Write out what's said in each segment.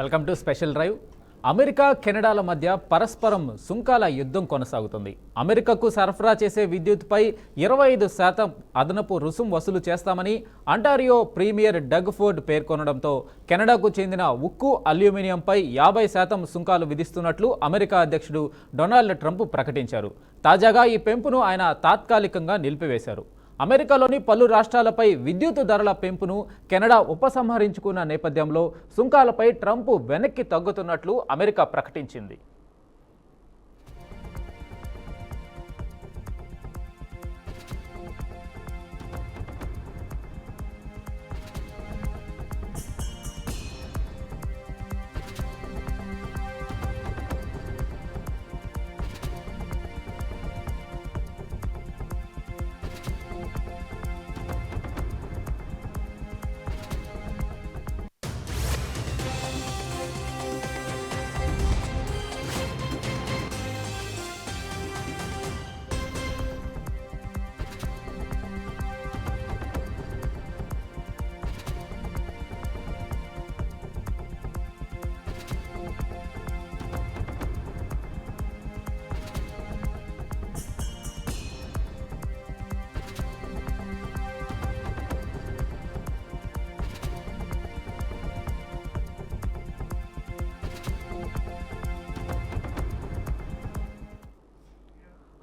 Welcome to special drive. America కెనడాల మధ్య పరస్పరం సుంకాల యుద్ధం కొనసాగుతుంది. అమెరికాకు సరఫరా చేసే విద్యుత్పై 25% అదనపు రుసుం వసూలు చేస్తామని అంటారియో ప్రీమియర్ డగ్ ఫోర్డ్ పేర్కొనడంతో కెనడాకు చెందిన ఉక్కు, అల్యూమినియంపై 50% సుంకాలు విధిస్తున్నట్లు అమెరికా అధ్యక్షుడు డొనాల్డ్ ట్రంప్ ప్రకటించారు. తాజాగా ఈ పెంపును ఆయన తాత్కాలికంగా నిలిపివేశారు. అమెరికాలోని పలు రాష్ట్రాలపై విద్యుత్ ధరల పెంపును కెనడా ఉపసంహరించుకున్న నేపథ్యంలో సుంకాలపై ట్రంప్ వెనక్కి తగ్గుతున్నట్లు అమెరికా ప్రకటించింది.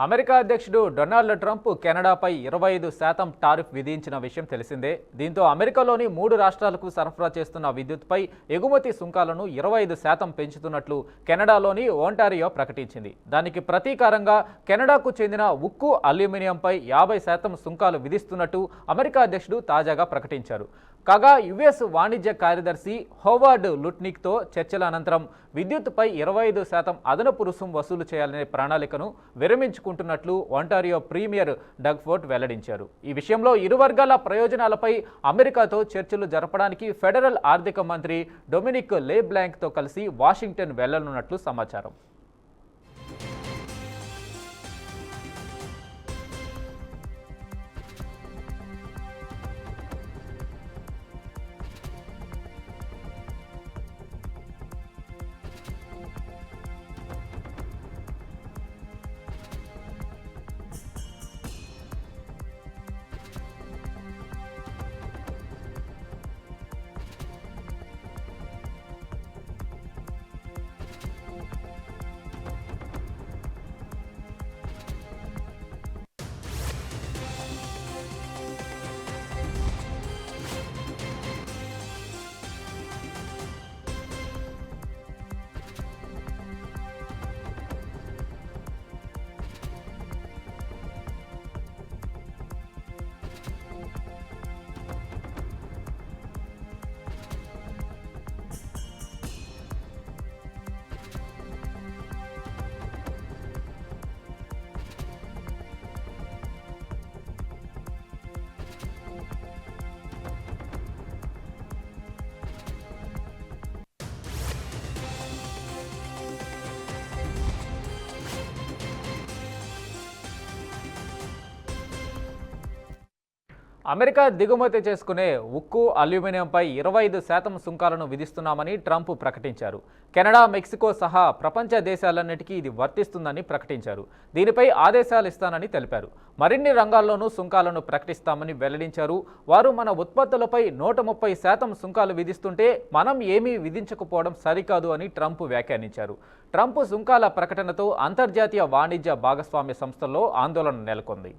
అమెరికా అధ్యక్షుడు డొనాల్డ్ ట్రంప్ కెనడాపై 25% టారిఫ్ విధించిన విషయం తెలిసిందే. దీంతో అమెరికాలోని 3 రాష్ట్రాలకు సరఫరా చేస్తున్న విద్యుత్పై ఎగుమతి సుంకాలను 25% పెంచుతున్నట్లు కెనడాలోని ఒంటారియో ప్రకటించింది. దానికి ప్రతీకారంగా కెనడాకు చెందిన ఉక్కు, అల్యూమినియంపై 50% సుంకాలు విధిస్తున్నట్టు అమెరికా అధ్యక్షుడు తాజాగా ప్రకటించారు. కాగా యుఎస్ వాణిజ్య కార్యదర్శి హోవార్డ్ లుట్నిక్తో చర్చల అనంతరం విద్యుత్పై 25% అదనపు రుసుం వసూలు చేయాలనే ప్రణాళికను విరమించుకుంటున్నట్లు ఒంటారియో ప్రీమియర్ డగ్ ఫోర్డ్ వెల్లడించారు. ఈ విషయంలో ఇరు వర్గాల ప్రయోజనాలపై అమెరికాతో చర్చలు జరపడానికి ఫెడరల్ ఆర్థిక మంత్రి డొమినిక్ లేబ్లాంక్తో కలిసి వాషింగ్టన్ వెళ్లనున్నట్లు సమాచారం. అమెరికా దిగుమతి చేసుకునే ఉక్కు, అల్యూమినియంపై 25% సుంకాలను విధిస్తున్నామని ట్రంప్ ప్రకటించారు. కెనడా, మెక్సికో సహా ప్రపంచ దేశాలన్నిటికీ ఇది వర్తిస్తుందని ప్రకటించారు. దీనిపై ఆదేశాలు ఇస్తానని తెలిపారు. మరిన్ని రంగాల్లోనూ సుంకాలను ప్రకటిస్తామని వెల్లడించారు. వారు మన ఉత్పత్తులపై 130% సుంకాలు విధిస్తుంటే మనం ఏమీ విధించకపోవడం సరికాదు అని ట్రంప్ వ్యాఖ్యానించారు. ట్రంప్ సుంకాల ప్రకటనతో అంతర్జాతీయ వాణిజ్య భాగస్వామ్య సంస్థల్లో ఆందోళన నెలకొంది.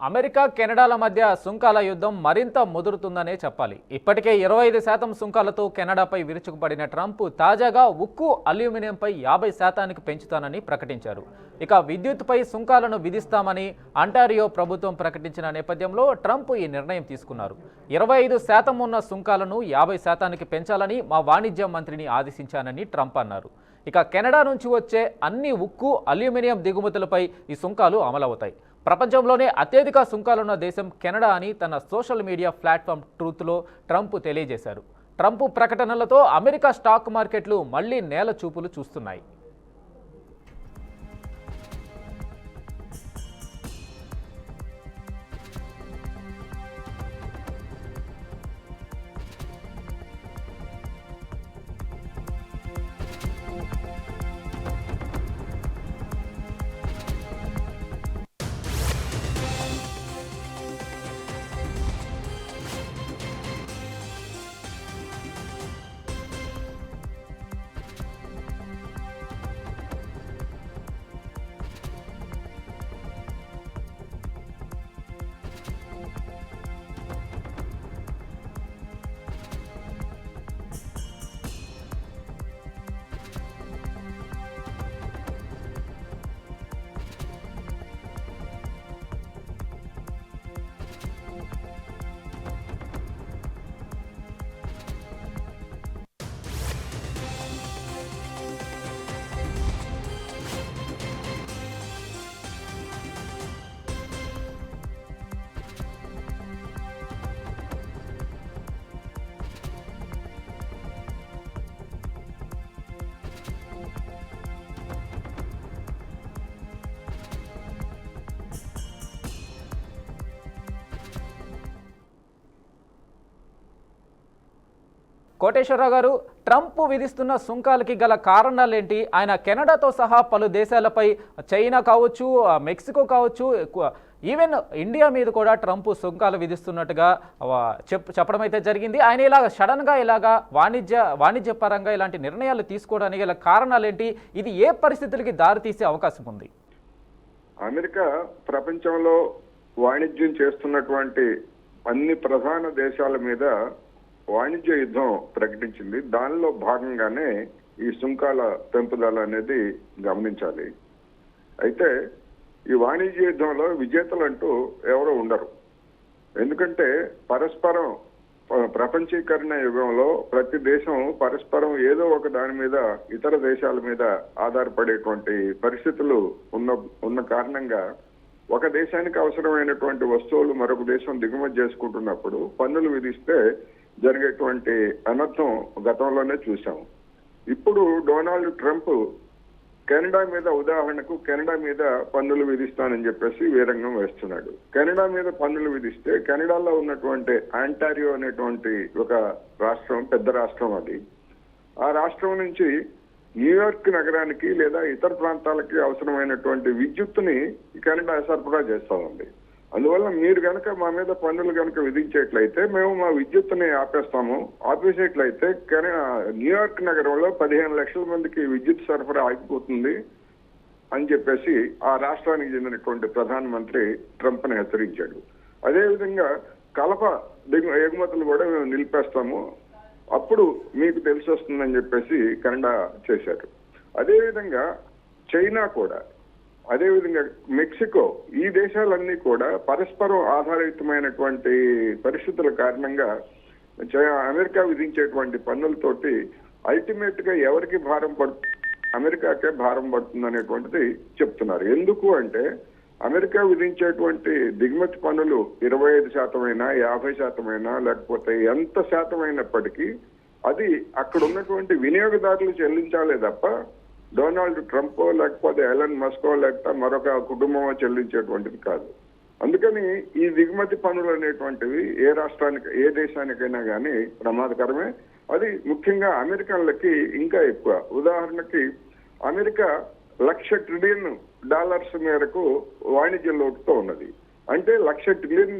అమెరికా కెనడాల మధ్య సుంకాల యుద్ధం మరింత ముదురుతుందనే చెప్పాలి. ఇప్పటికే 25% సుంకాలతో కెనడాపై విరుచుకుపడిన ట్రంప్ తాజాగా ఉక్కు, అల్యూమినియంపై 50%కి పెంచుతానని ప్రకటించారు. ఇక విద్యుత్పై సుంకాలను విధిస్తామని అంటారియో ప్రభుత్వం ప్రకటించిన నేపథ్యంలో ట్రంప్ ఈ నిర్ణయం తీసుకున్నారు. 25% ఉన్న సుంకాలను 50%కి పెంచాలని మా వాణిజ్య మంత్రిని ఆదేశించానని ట్రంప్ అన్నారు. ఇక కెనడా నుంచి వచ్చే అన్ని ఉక్కు, అల్యూమినియం దిగుమతులపై ఈ సుంకాలు అమలవుతాయి. ప్రపంచంలోనే అత్యధిక సుంకాలున్న దేశం కెనడా అని తన సోషల్ మీడియా ప్లాట్ఫామ్ ట్రూత్లో ట్రంప్ తెలియజేశారు. ట్రంప్ ప్రకటనలతో అమెరికా స్టాక్ మార్కెట్లు మళ్లీ నేల చూపులు చూస్తున్నాయి. కోటేశ్వరరావు గారు, ట్రంప్ విధిస్తున్న సుంకాలకి గల కారణాలేంటి? ఆయన కెనడాతో సహా పలు దేశాలపై, చైనా కావచ్చు, మెక్సికో కావచ్చు, ఈవెన్ ఇండియా మీద కూడా ట్రంప్ సుంకాలు విధిస్తున్నట్టుగా చెప్పడం అయితే జరిగింది. ఆయన ఇలాగ సడన్గా ఇలాగా వాణిజ్యపరంగా ఇలాంటి నిర్ణయాలు తీసుకోవడానికి గల కారణాలేంటి? ఇది ఏ పరిస్థితులకి దారితీసే అవకాశం ఉంది? అమెరికా ప్రపంచంలో వాణిజ్యం చేస్తున్నటువంటి అన్ని ప్రధాన దేశాల మీద వాణిజ్య యుద్ధం ప్రకటించింది. దానిలో భాగంగానే ఈ సుంకాల పెంపుదల అనేది గమనించాలి. అయితే ఈ వాణిజ్య యుద్ధంలో విజేతలు అంటూ ఎవరో ఉండరు. ఎందుకంటే పరస్పరం ప్రపంచీకరణ యుగంలో ప్రతి దేశం పరస్పరం ఏదో ఒక దాని మీద ఇతర దేశాల మీద ఆధారపడేటువంటి పరిస్థితులు ఉన్న కారణంగా ఒక దేశానికి అవసరమైనటువంటి వస్తువులు మరొక దేశం దిగుమతి చేసుకుంటున్నప్పుడు పన్నులు విధిస్తే జరిగేటువంటి అనర్థం గతంలోనే చూసాం. ఇప్పుడు డొనాల్డ్ ట్రంప్ కెనడా మీద, ఉదాహరణకు కెనడా మీద పన్నులు విధిస్తానని చెప్పేసి వీరంగం వేస్తున్నాడు. కెనడా మీద పన్నులు విధిస్తే కెనడాలో ఉన్నటువంటి ఆంటారియో అనేటువంటి ఒక రాష్ట్రం, పెద్ద రాష్ట్రం అది. ఆ రాష్ట్రం నుంచి న్యూయార్క్ నగరానికి లేదా ఇతర ప్రాంతాలకి అవసరమైనటువంటి విద్యుత్తుని కెనడా సరఫరా చేస్తా ఉంది. అందువల్ల మీరు కనుక మా మీద పన్నులు కనుక విధించేట్లయితే మేము మా విద్యుత్తుని ఆపేసేట్లయితే న్యూయార్క్ నగరంలో 15 లక్షల మందికి విద్యుత్ సరఫరా ఆగిపోతుంది అని చెప్పేసి ఆ రాష్ట్రానికి చెందినటువంటి ప్రధానమంత్రి ట్రంప్ని హెచ్చరించాడు. అదేవిధంగా కలప ఎగుమతులు కూడా మేము నిలిపేస్తాము, అప్పుడు మీకు తెలిసి వస్తుందని చెప్పేసి కెనడా చేశారు. అదేవిధంగా చైనా కూడా, అదేవిధంగా మెక్సికో, ఈ దేశాలన్నీ కూడా పరస్పరం ఆధారితమైనటువంటి పరిస్థితుల కారణంగా అమెరికా విధించేటువంటి పన్నులతోటి అల్టిమేట్ గా ఎవరికి భారం పడుతుంది? అమెరికాకే భారం పడుతుంది అనేటువంటిది చెప్తున్నారు. ఎందుకు అంటే అమెరికా విధించేటువంటి దిగుమతి పన్నులు 25% అయినా 50% అయినా లేకపోతే ఎంత శాతం అయినప్పటికీ అది అక్కడ ఉన్నటువంటి వినియోగదారులు చెల్లించాలే తప్ప డొనాల్డ్ ట్రంప్ లేకపోతే ఎలన్ మస్కో లేకపోతే మరొక కుటుంబమో చెల్లించేటువంటిది కాదు. అందుకని ఈ దిగుమతి పన్నులు అనేటువంటివి ఏ రాష్ట్రానికి, ఏ దేశానికైనా కానీ ప్రమాదకరమే. అది ముఖ్యంగా అమెరికన్లకి ఇంకా ఎక్కువ. ఉదాహరణకి అమెరికా $1,00,000 ట్రిలియన్ మేరకు వాణిజ్య లోటుతో ఉన్నది. అంటే $1,00,000 ట్రిలియన్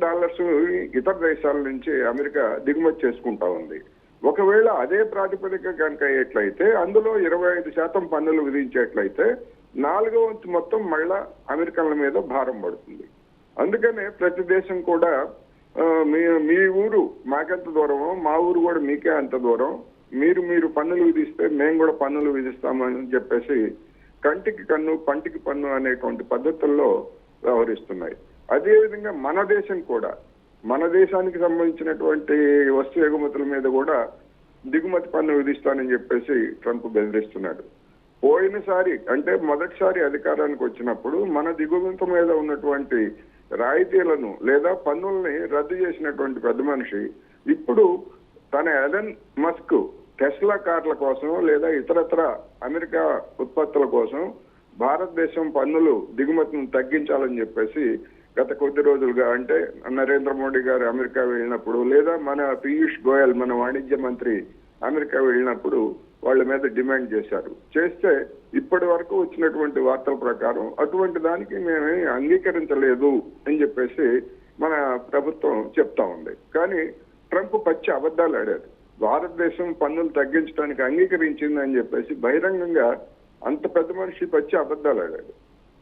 ఇతర దేశాల నుంచి అమెరికా దిగుమతి చేసుకుంటా ఉంది. ఒకవేళ అదే ప్రాతిపదిక కనుక అయ్యేట్లయితే అందులో 25% పన్నులు విధించేట్లయితే 4వ వంతు మొత్తం మళ్ళా అమెరికన్ల మీద భారం పడుతుంది. అందుకనే ప్రతి దేశం కూడా మీ ఊరు మాకెంత దూరమో మా ఊరు కూడా మీకే అంత దూరం, మీరు పన్నులు విధిస్తే మేము కూడా పన్నులు విధిస్తామని చెప్పేసి కంటికి కన్ను పంటికి పన్ను అనేటువంటి పద్ధతుల్లో వ్యవహరిస్తున్నాయి. అదేవిధంగా మన దేశం కూడా మన దేశానికి సంబంధించినటువంటి వస్తు ఎగుమతుల మీద కూడా దిగుమతి పన్ను విధిస్తానని చెప్పేసి ట్రంప్ బెదిరిస్తున్నాడు. పోయినసారి అంటే మొదటిసారి అధికారానికి వచ్చినప్పుడు మన దిగుమతి మీద ఉన్నటువంటి రాయితీలను లేదా పన్నుల్ని రద్దు చేసినటువంటి పెద్ద మనిషి ఇప్పుడు తన ఎలన్ మస్క్ టెస్లా కార్ల కోసం లేదా ఇతరత్ర అమెరికా ఉత్పత్తుల కోసం భారతదేశం పన్నులు దిగుమతిని తగ్గించాలని చెప్పేసి గత కొద్ది రోజులుగా అంటే నరేంద్ర మోడీ గారు అమెరికా వెళ్ళినప్పుడు లేదా మన పీయూష్ గోయల్ మన వాణిజ్య మంత్రి అమెరికా వెళ్ళినప్పుడు వాళ్ళ మీద డిమాండ్ చేశారు. చేస్తే ఇప్పటి వరకు వచ్చినటువంటి వార్తల ప్రకారం అటువంటి దానికి మేము అంగీకరించలేదు అని చెప్పేసి మన ప్రభుత్వం చెప్తా ఉంది. కానీ ట్రంప్ పచ్చి అబద్ధాలు ఆడారు. భారతదేశం పన్నులు తగ్గించడానికి అంగీకరించింది అని చెప్పేసి బహిరంగంగా అంత పెద్ద మనిషి పచ్చి అబద్ధాలు ఆడాడు.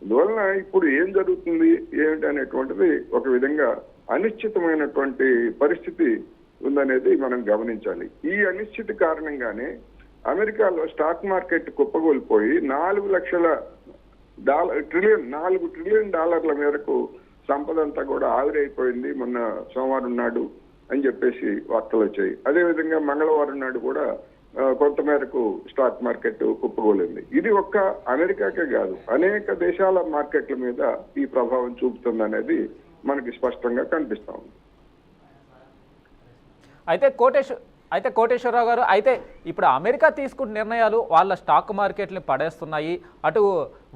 అందువలన ఇప్పుడు ఏం జరుగుతుంది ఏమిటి అనేటువంటిది ఒక విధంగా అనిశ్చితమైనటువంటి పరిస్థితి ఉందనేది మనం గమనించాలి. ఈ అనిశ్చితి కారణంగానే అమెరికాలో స్టాక్ మార్కెట్ కుప్పగోలిపోయి $4 ట్రిలియన్ మేరకు సంపద అంతా కూడా ఆవిరైపోయింది మొన్న సోమవారం నాడు అని చెప్పేసి వార్తలు వచ్చాయి. అదేవిధంగా మంగళవారం నాడు కూడా కొంతమేరకు స్టాక్ మార్కెట్ కుప్పగోలింది. ఇది ఒక్క అమెరికాకే కాదు అనేక దేశాల మార్కెట్ల మీద ఈ ప్రభావం చూపుతుంది మనకి స్పష్టంగా కనిపిస్తా ఉంది. అయితే కోటేశ్వరరావు గారు, అయితే ఇప్పుడు అమెరికా తీసుకున్న నిర్ణయాలు వాళ్ళ స్టాక్ మార్కెట్ని పడేస్తున్నాయి. అటు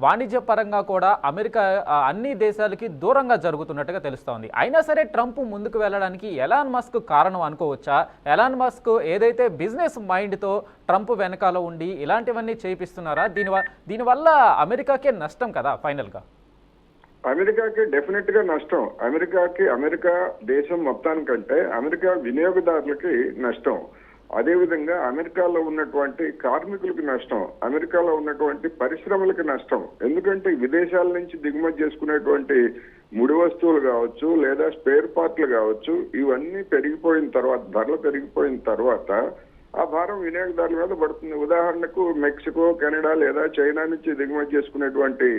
వాణిజ్య పరంగా కూడా అమెరికా అన్ని దేశాలకి దూరంగా జరుగుతున్నట్టుగా తెలుస్తోంది. అయినా సరే ట్రంప్ ముందుకు వెళ్ళడానికి ఎలాన్ మస్క్ కారణం అనుకోవచ్చా? ఎలాన్ మస్క్ ఏదైతే బిజినెస్ మైండ్తో ట్రంప్ వెనకాల ఉండి ఇలాంటివన్నీ చేపిస్తున్నారా? దీనివల్ల అమెరికాకే నష్టం కదా ఫైనల్గా? అమెరికాకి డెఫినెట్ గా నష్టం. అమెరికా దేశం మొత్తానికంటే అమెరికా వినియోగదారులకి నష్టం. అదేవిధంగా అమెరికాలో ఉన్నటువంటి కార్మికులకు నష్టం, అమెరికాలో ఉన్నటువంటి పరిశ్రమలకు నష్టం. ఎందుకంటే విదేశాల నుంచి దిగుమతి చేసుకునేటువంటి ముడి వస్తువులు కావచ్చు లేదా స్పేర్ పార్ట్లు కావచ్చు, ఇవన్నీ పెరిగిపోయిన తర్వాత ధరలు పెరిగిపోయిన తర్వాత ఆ భారం వినియోగదారుల మీద పడుతుంది. ఉదాహరణకు మెక్సికో, కెనడా లేదా చైనా నుంచి దిగుమతి చేసుకునేటువంటి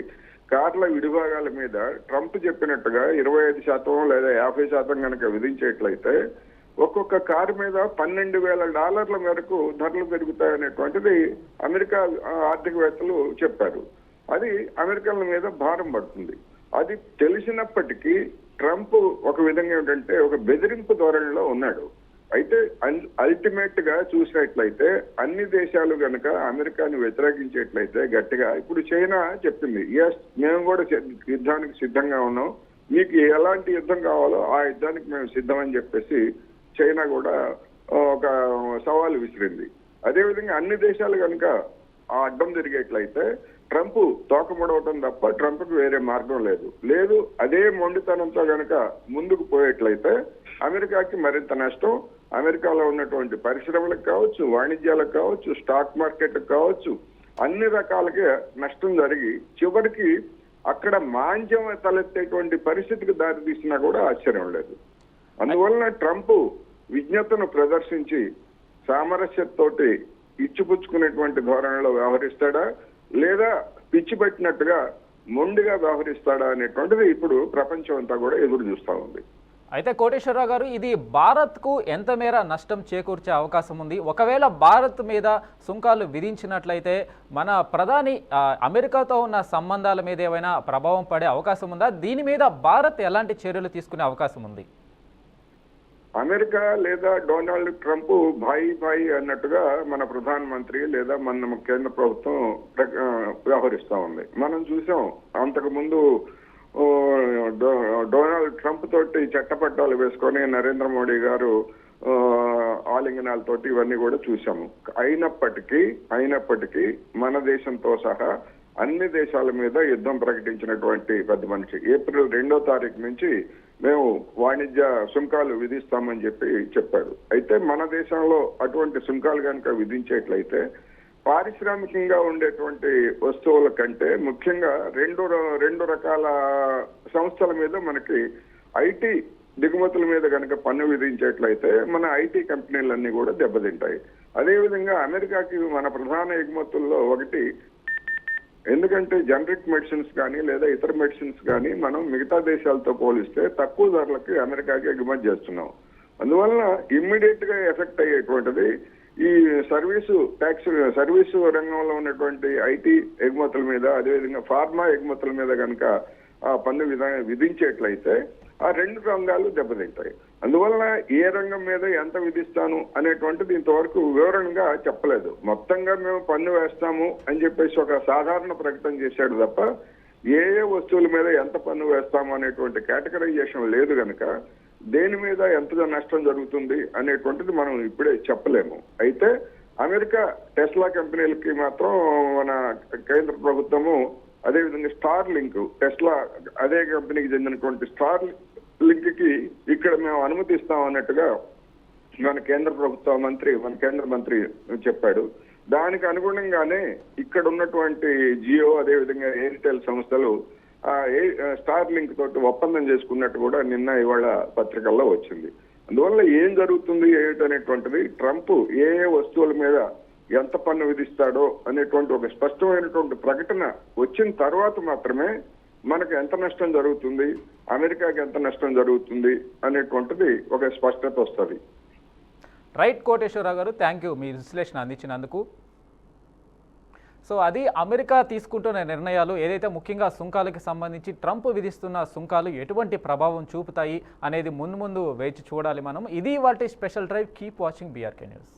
కార్ల విడిభాగాల మీద ట్రంప్ చెప్పినట్టుగా 25% లేదా 50% కనుక విధించేట్లయితే ఒక్కొక్క కారు మీద $12,000 మేరకు ధరలు పెరుగుతాయనేటువంటిది అమెరికా ఆర్థికవేత్తలు చెప్పారు. అది అమెరికన్ల మీద భారం పడుతుంది. అది తెలిసినప్పటికీ ట్రంప్ ఒక విధంగా ఏంటంటే ఒక బెదిరింపు ధోరణిలో ఉన్నాడు. అయితే అల్టిమేట్ గా చూసినట్లయితే అన్ని దేశాలు గనక అమెరికాని వ్యతిరేకించేట్లయితే గట్టిగా ఇప్పుడు చైనా చెప్పింది, ఎస్ మేము కూడా యుద్ధానికి సిద్ధంగా ఉన్నాం, మీకు ఎలాంటి యుద్ధం కావాలో ఆ యుద్ధానికి మేము సిద్ధమని చెప్పేసి చైనా కూడా ఒక సవాలు విసిరింది. అదేవిధంగా అన్ని దేశాలు కనుక ఆ అడ్డం తిరిగేట్లయితే ట్రంప్ తోకముడవటం తప్ప ట్రంప్కి వేరే మార్గం లేదు. అదే మొండితనంతో గనక ముందుకు పోయేట్లయితే అమెరికాకి మరింత నష్టం. అమెరికాలో ఉన్నటువంటి పరిశ్రమలకు కావచ్చు, వాణిజ్యాలకు కావచ్చు, స్టాక్ మార్కెట్లకు కావచ్చు, అన్ని రకాలకి నష్టం జరిగి చివరికి అక్కడ మాంద్యం తలెత్తేటువంటి పరిస్థితికి దారితీసినా కూడా ఆశ్చర్యం లేదు. అందువలన ట్రంప్ విజ్ఞతను ప్రదర్శించి సామరస్యతోటి ఇచ్చిపుచ్చుకునేటువంటి ధోరణిలో వ్యవహరిస్తాడా లేదా పిచ్చి పట్టినట్టుగా మొండిగా వ్యవహరిస్తాడా అనేటువంటిది ఇప్పుడు ప్రపంచం అంతా కూడా ఎదురు చూస్తా ఉంది. అయితే కోటేశ్వరరావు గారు, ఇది భారత్కు ఎంత మేర నష్టం చేకూర్చే అవకాశం ఉంది? ఒకవేళ భారత్ మీద సుంకాలు విధించినట్లయితే మన ప్రధాని అమెరికాతో ఉన్న సంబంధాల మీద ఏమైనా ప్రభావం పడే అవకాశం ఉందా? దీని మీద భారత్ ఎలాంటి చర్యలు తీసుకునే అవకాశం ఉంది? అమెరికా లేదా డొనాల్డ్ ట్రంప్ భాయి అన్నట్టుగా మన ప్రధానమంత్రి లేదా మన కేంద్ర ప్రభుత్వం వ్యవహరిస్తా ఉంది. మనం చూసాం అంతకు ముందు డొనాల్డ్ ట్రంప్ తోటి చట్టపట్టాలు వేసుకొని నరేంద్ర మోడీ గారు ఆలింగనాలతోటి ఇవన్నీ కూడా చూసాము. అయినప్పటికీ మన దేశంతో సహా అన్ని దేశాల మీద యుద్ధం ప్రకటించినటువంటి పెద్ద మనిషి ఏప్రిల్ 2వ తారీఖు నుంచి మేము వాణిజ్య సుంకాలు విధిస్తామని చెప్పాడు. అయితే మన దేశంలో అటువంటి సుంకాలు కనుక విధించేట్లయితే పారిశ్రామికంగా ఉండేటువంటి వస్తువుల కంటే ముఖ్యంగా రెండు రకాల సంస్థల మీద మనకి ఐటీ దిగుమతుల మీద కనుక పన్ను విధించేట్లయితే మన ఐటీ కంపెనీలన్నీ కూడా దెబ్బతింటాయి. అదేవిధంగా అమెరికాకి మన ప్రధాన ఎగుమతుల్లో ఒకటి, ఎందుకంటే జనరిక్ మెడిసిన్స్ కానీ లేదా ఇతర మెడిసిన్స్ కానీ మనం మిగతా దేశాలతో పోలిస్తే తక్కువ ధరలకి అమెరికాకి ఎగుమతి చేస్తున్నాం. అందువలన ఇమ్మీడియట్ గా ఎఫెక్ట్ అయ్యేటువంటిది ఈ సర్వీసు రంగంలో ఉన్నటువంటి ఐటీ ఎగుమతుల మీద, అదేవిధంగా ఫార్మా ఎగుమతుల మీద కనుక పన్ను విధించేట్లయితే ఆ రెండు రంగాలు దెబ్బతింటాయి. అందువలన ఏ రంగం మీద ఎంత విధిస్తాను అనేటువంటిది ఇంతవరకు వివరంగా చెప్పలేదు. మొత్తంగా మేము పన్ను వేస్తాము అని చెప్పేసి ఒక సాధారణ ప్రకటన చేశాడు తప్ప ఏ వస్తువుల మీద ఎంత పన్ను వేస్తాము అనేటువంటి కేటగరైజేషన్ లేదు కనుక దేని మీద ఎంత నష్టం జరుగుతుంది అనేటువంటిది మనం ఇప్పుడే చెప్పలేము. అయితే అమెరికా టెస్లా కంపెనీలకి మాత్రం మన కేంద్ర ప్రభుత్వము, అదేవిధంగా స్టార్ లింక్, టెస్లా అదే కంపెనీకి చెందినటువంటి స్టార్ లింక్ కి ఇక్కడ మేము అనుమతిస్తాం అన్నట్టుగా మన కేంద్ర మంత్రి చెప్పాడు. దానికి అనుగుణంగానే ఇక్కడ ఉన్నటువంటి జియో, అదేవిధంగా ఎయిర్టెల్ సంస్థలు స్టార్ లింక్ తోటి ఒప్పందం చేసుకున్నట్టు కూడా ఇవాళ పత్రికల్లో వచ్చింది. అందువల్ల ఏం జరుగుతుంది ఏమిటనేటువంటిది, ట్రంప్ ఏ వస్తువుల మీద ఎంత పన్ను విధిస్తాడో అనేటువంటి ఒక స్పష్టమైనటువంటి ప్రకటన వచ్చిన తర్వాత మాత్రమే మనకు ఎంత నష్టం జరుగుతుంది, అమెరికాకి ఎంత నష్టం జరుగుతుంది అనేటువంటిది ఒక స్పష్టత వస్తుంది. రైట్ కోటేశ్వరరావు గారు, థ్యాంక్ యూ మీ విశ్లేషణ అందించినందుకు. సో అది అమెరికా తీసుకుంటున్న నిర్ణయాలు ఏదైతే ముఖ్యంగా సుంకాలకి సంబంధించి ట్రంప్ విధిస్తున్న సుంకాలు ఎటువంటి ప్రభావం చూపుతాయి అనేది ముందు వేచి చూడాలి మనం. ఇది వాటి special drive. Keep watching BRK news.